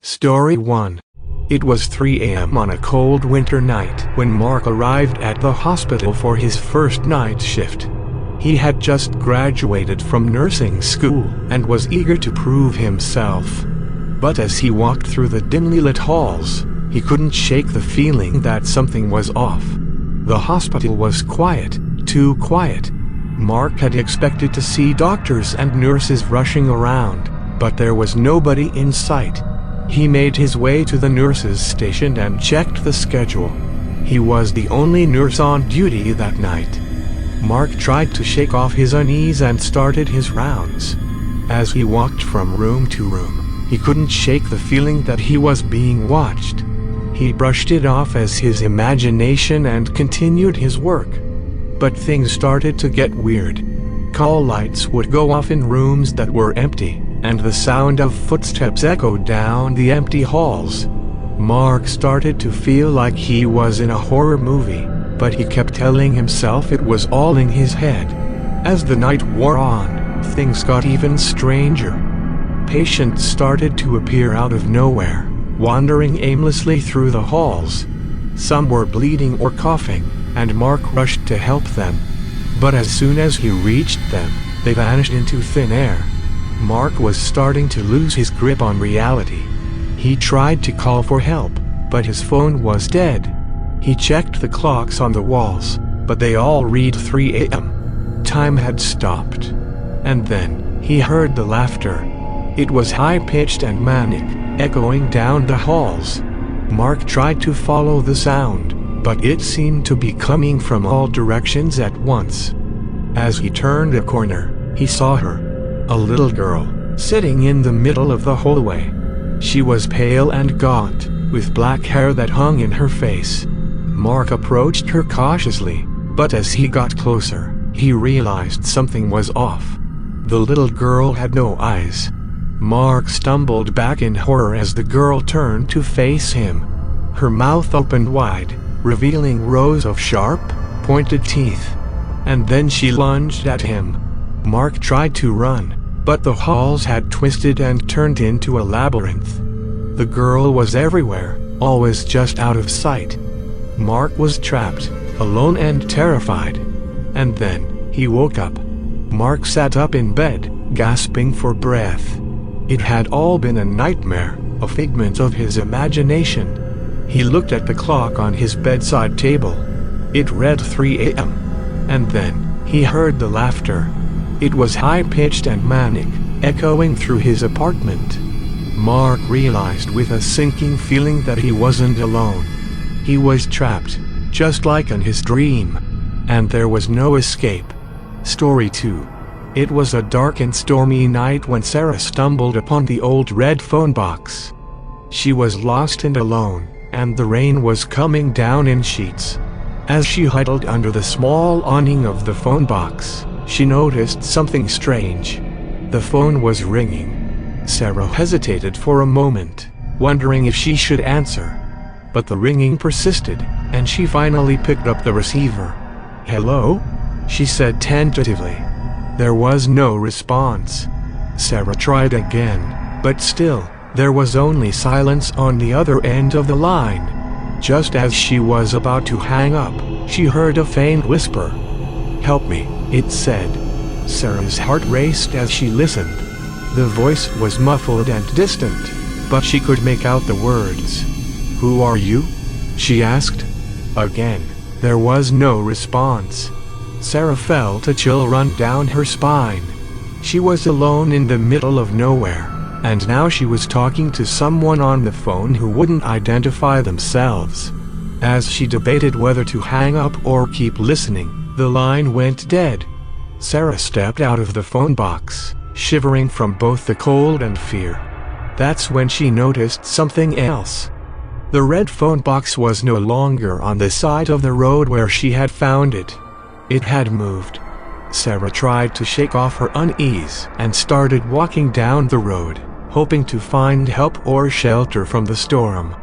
Story 1. It was 3 a.m. on a cold winter night when Mark arrived at the hospital for his first night shift. He had just graduated from nursing school and was eager to prove himself. But as he walked through the dimly lit halls, he couldn't shake the feeling that something was off. The hospital was quiet, too quiet. Mark had expected to see doctors and nurses rushing around, but there was nobody in sight. He made his way to the nurses' station and checked the schedule. He was the only nurse on duty that night. Mark tried to shake off his unease and started his rounds. As he walked from room to room, he couldn't shake the feeling that he was being watched. He brushed it off as his imagination and continued his work. But things started to get weird. Call lights would go off in rooms that were empty, and the sound of footsteps echoed down the empty halls. Mark started to feel like he was in a horror movie, but he kept telling himself it was all in his head. As the night wore on, things got even stranger. Patients started to appear out of nowhere, wandering aimlessly through the halls. Some were bleeding or coughing, and Mark rushed to help them. But as soon as he reached them, they vanished into thin air. Mark was starting to lose his grip on reality. He tried to call for help, but his phone was dead. He checked the clocks on the walls, but they all read 3 a.m. Time had stopped. And then, he heard the laughter. It was high-pitched and manic, echoing down the halls. Mark tried to follow the sound, but it seemed to be coming from all directions at once. As he turned a corner, he saw her. A little girl, sitting in the middle of the hallway. She was pale and gaunt, with black hair that hung in her face. Mark approached her cautiously, but as he got closer, he realized something was off. The little girl had no eyes. Mark stumbled back in horror as the girl turned to face him. Her mouth opened wide, revealing rows of sharp, pointed teeth. And then she lunged at him. Mark tried to run, but the halls had twisted and turned into a labyrinth. The girl was everywhere, always just out of sight. Mark was trapped, alone and terrified. And then, he woke up. Mark sat up in bed, gasping for breath. It had all been a nightmare, a figment of his imagination. He looked at the clock on his bedside table. It read 3 a.m. And then, he heard the laughter. It was high-pitched and manic, echoing through his apartment. Mark realized with a sinking feeling that he wasn't alone. He was trapped, just like in his dream. And there was no escape. Story 2. It was a dark and stormy night when Sarah stumbled upon the old red phone box. She was lost and alone, and the rain was coming down in sheets. As she huddled under the small awning of the phone box, she noticed something strange. The phone was ringing. Sarah hesitated for a moment, wondering if she should answer. But the ringing persisted, and she finally picked up the receiver. "Hello?" she said tentatively. There was no response. Sarah tried again, but still, there was only silence on the other end of the line. Just as she was about to hang up, she heard a faint whisper. "Help me," it said. Sarah's heart raced as she listened. The voice was muffled and distant, but she could make out the words. "Who are you?" she asked. Again, there was no response. Sarah felt a chill run down her spine. She was alone in the middle of nowhere, and now she was talking to someone on the phone who wouldn't identify themselves. As she debated whether to hang up or keep listening, the line went dead. Sarah stepped out of the phone box, shivering from both the cold and fear. That's when she noticed something else. The red phone box was no longer on the side of the road where she had found it. It had moved. Sarah tried to shake off her unease and started walking down the road, hoping to find help or shelter from the storm.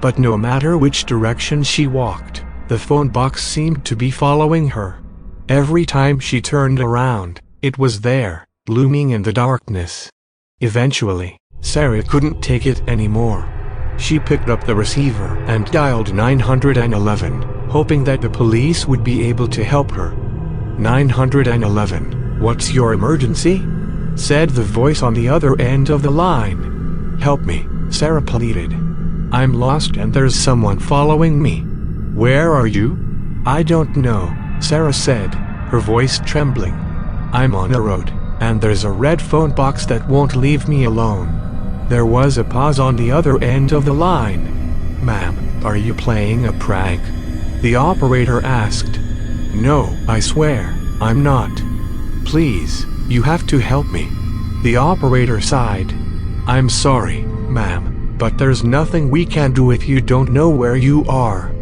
But no matter which direction she walked, the phone box seemed to be following her. Every time she turned around, it was there, looming in the darkness. Eventually, Sarah couldn't take it anymore. She picked up the receiver and dialed 911, hoping that the police would be able to help her. 911, what's your emergency? Said the voice on the other end of the line. Help me, Sarah pleaded. I'm lost and there's someone following me. Where are you? I don't know, Sarah said, her voice trembling. I'm on a road, and there's a red phone box that won't leave me alone. There was a pause on the other end of the line. Ma'am, are you playing a prank? The operator asked. No, I swear, I'm not. Please, you have to help me. The operator sighed. I'm sorry, ma'am, but there's nothing we can do if you don't know where you are.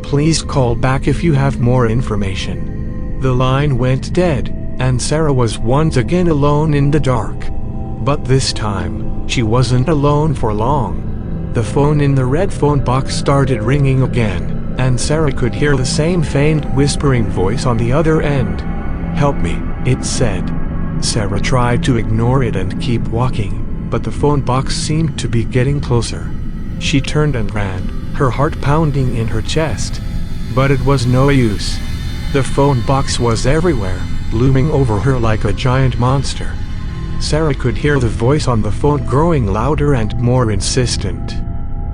Please call back if you have more information. The line went dead, and Sarah was once again alone in the dark. But this time, she wasn't alone for long. The phone in the red phone box started ringing again, and Sarah could hear the same faint whispering voice on the other end. Help me, it said. Sarah tried to ignore it and keep walking, but the phone box seemed to be getting closer. She turned and ran, her heart pounding in her chest. But it was no use. The phone box was everywhere, looming over her like a giant monster. Sarah could hear the voice on the phone growing louder and more insistent.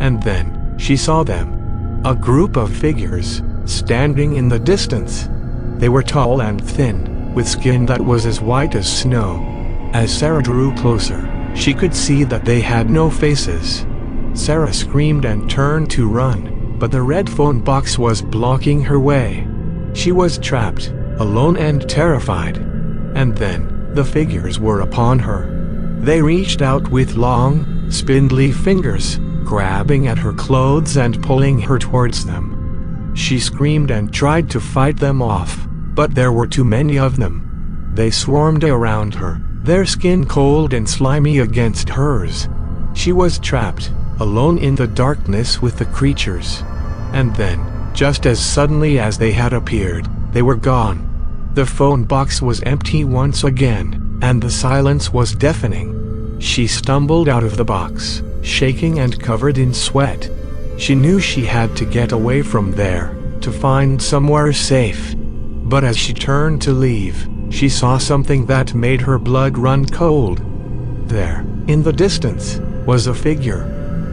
And then, she saw them. A group of figures, standing in the distance. They were tall and thin, with skin that was as white as snow. As Sarah drew closer, she could see that they had no faces. Sarah screamed and turned to run, but the red phone box was blocking her way. She was trapped, alone and terrified. And then, the figures were upon her. They reached out with long, spindly fingers, grabbing at her clothes and pulling her towards them. She screamed and tried to fight them off, but there were too many of them. They swarmed around her, their skin cold and slimy against hers. She was trapped, alone in the darkness with the creatures. And then, just as suddenly as they had appeared, they were gone. The phone box was empty once again, and the silence was deafening. She stumbled out of the box, shaking and covered in sweat. She knew she had to get away from there, to find somewhere safe. But as she turned to leave, she saw something that made her blood run cold. There, in the distance, was a figure.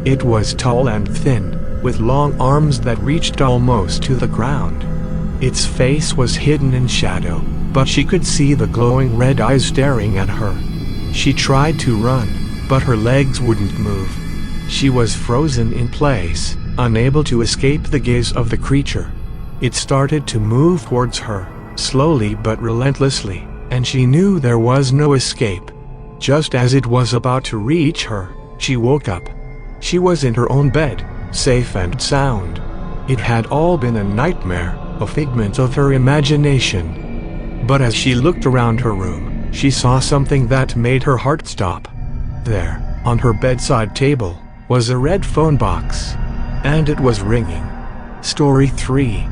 It was tall and thin, with long arms that reached almost to the ground. Its face was hidden in shadow, but she could see the glowing red eyes staring at her. She tried to run, but her legs wouldn't move. She was frozen in place, unable to escape the gaze of the creature. It started to move towards her, slowly but relentlessly, and she knew there was no escape. Just as it was about to reach her, she woke up. She was in her own bed, safe and sound. It had all been a nightmare, a figment of her imagination. But as she looked around her room, she saw something that made her heart stop. There, on her bedside table, was a red phone box. And it was ringing. Story 3.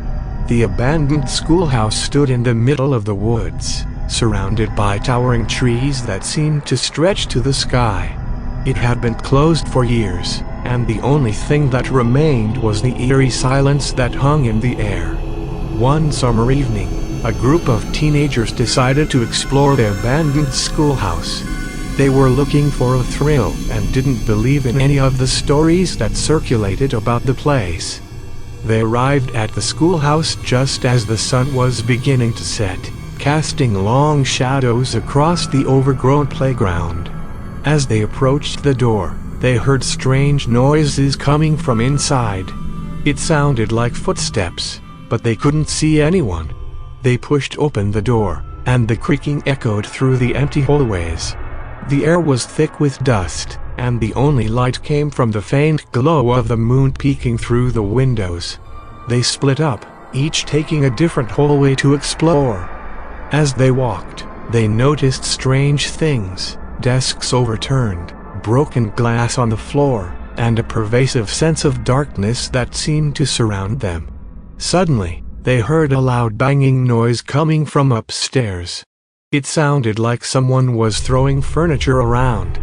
The abandoned schoolhouse stood in the middle of the woods, surrounded by towering trees that seemed to stretch to the sky. It had been closed for years, and the only thing that remained was the eerie silence that hung in the air. One summer evening, a group of teenagers decided to explore the abandoned schoolhouse. They were looking for a thrill and didn't believe in any of the stories that circulated about the place. They arrived at the schoolhouse just as the sun was beginning to set, casting long shadows across the overgrown playground. As they approached the door, they heard strange noises coming from inside. It sounded like footsteps, but they couldn't see anyone. They pushed open the door, and the creaking echoed through the empty hallways. The air was thick with dust, and the only light came from the faint glow of the moon peeking through the windows. They split up, each taking a different hallway to explore. As they walked, they noticed strange things, desks overturned, broken glass on the floor, and a pervasive sense of darkness that seemed to surround them. Suddenly, they heard a loud banging noise coming from upstairs. It sounded like someone was throwing furniture around.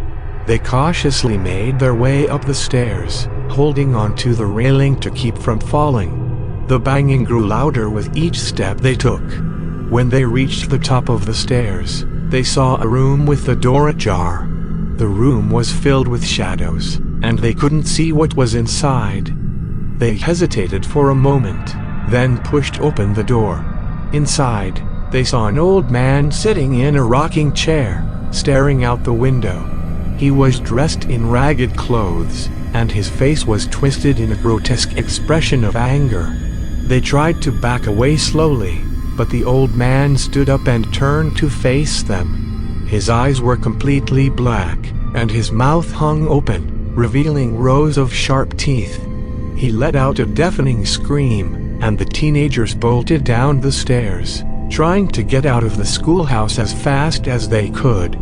They cautiously made their way up the stairs, holding onto the railing to keep from falling. The banging grew louder with each step they took. When they reached the top of the stairs, they saw a room with the door ajar. The room was filled with shadows, and they couldn't see what was inside. They hesitated for a moment, then pushed open the door. Inside, they saw an old man sitting in a rocking chair, staring out the window. He was dressed in ragged clothes, and his face was twisted in a grotesque expression of anger. They tried to back away slowly, but the old man stood up and turned to face them. His eyes were completely black, and his mouth hung open, revealing rows of sharp teeth. He let out a deafening scream, and the teenagers bolted down the stairs, trying to get out of the schoolhouse as fast as they could.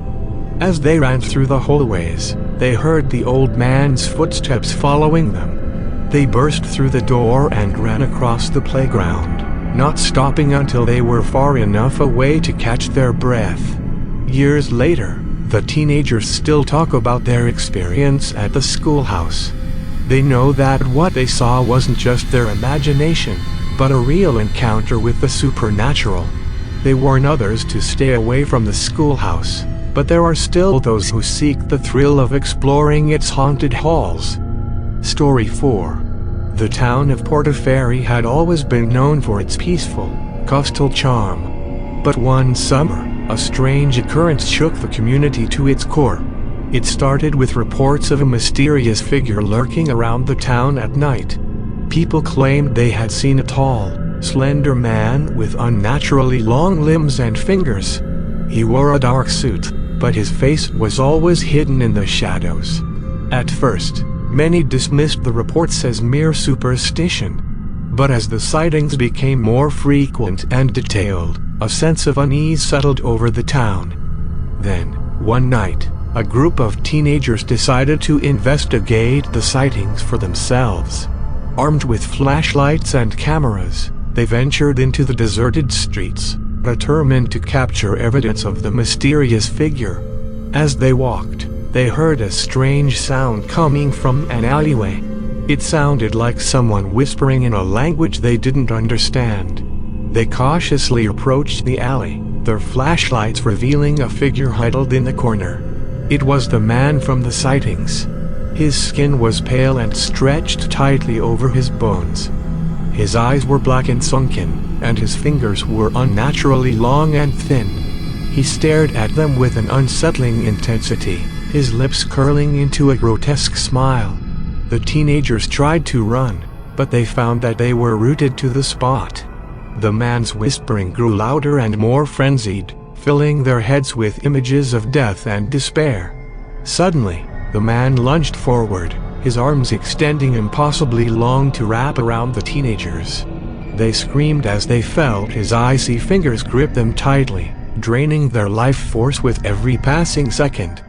As they ran through the hallways, they heard the old man's footsteps following them. They burst through the door and ran across the playground, not stopping until they were far enough away to catch their breath. Years later, the teenagers still talk about their experience at the schoolhouse. They know that what they saw wasn't just their imagination, but a real encounter with the supernatural. They warn others to stay away from the schoolhouse, but there are still those who seek the thrill of exploring its haunted halls. Story 4. The town of Portaferry had always been known for its peaceful, coastal charm. But one summer, a strange occurrence shook the community to its core. It started with reports of a mysterious figure lurking around the town at night. People claimed they had seen a tall, slender man with unnaturally long limbs and fingers. He wore a dark suit, but his face was always hidden in the shadows. At first, many dismissed the reports as mere superstition. But as the sightings became more frequent and detailed, a sense of unease settled over the town. Then, one night, a group of teenagers decided to investigate the sightings for themselves. Armed with flashlights and cameras, they ventured into the deserted streets, determined to capture evidence of the mysterious figure. As they walked, they heard a strange sound coming from an alleyway. It sounded like someone whispering in a language they didn't understand. They cautiously approached the alley, their flashlights revealing a figure huddled in the corner. It was the man from the sightings. His skin was pale and stretched tightly over his bones. His eyes were black and sunken, and his fingers were unnaturally long and thin. He stared at them with an unsettling intensity, his lips curling into a grotesque smile. The teenagers tried to run, but they found that they were rooted to the spot. The man's whispering grew louder and more frenzied, filling their heads with images of death and despair. Suddenly, the man lunged forward, his arms extending impossibly long to wrap around the teenagers. They screamed as they felt his icy fingers grip them tightly, draining their life force with every passing second.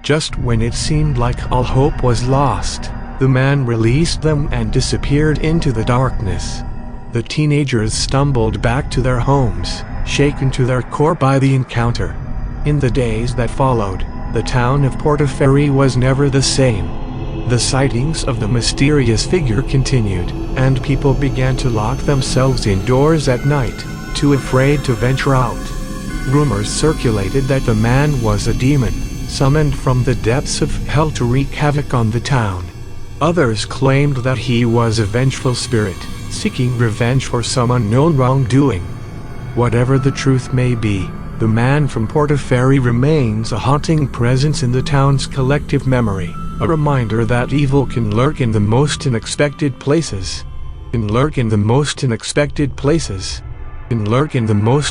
Just when it seemed like all hope was lost, the man released them and disappeared into the darkness. The teenagers stumbled back to their homes, shaken to their core by the encounter. In the days that followed, the town of Portaferry was never the same. The sightings of the mysterious figure continued, and people began to lock themselves indoors at night, too afraid to venture out. Rumors circulated that the man was a demon, summoned from the depths of hell to wreak havoc on the town. Others claimed that he was a vengeful spirit, seeking revenge for some unknown wrongdoing. Whatever the truth may be, the man from Portaferry remains a haunting presence in the town's collective memory, a reminder that evil can lurk in the most unexpected places. Can lurk in the most unexpected places. Can lurk in the most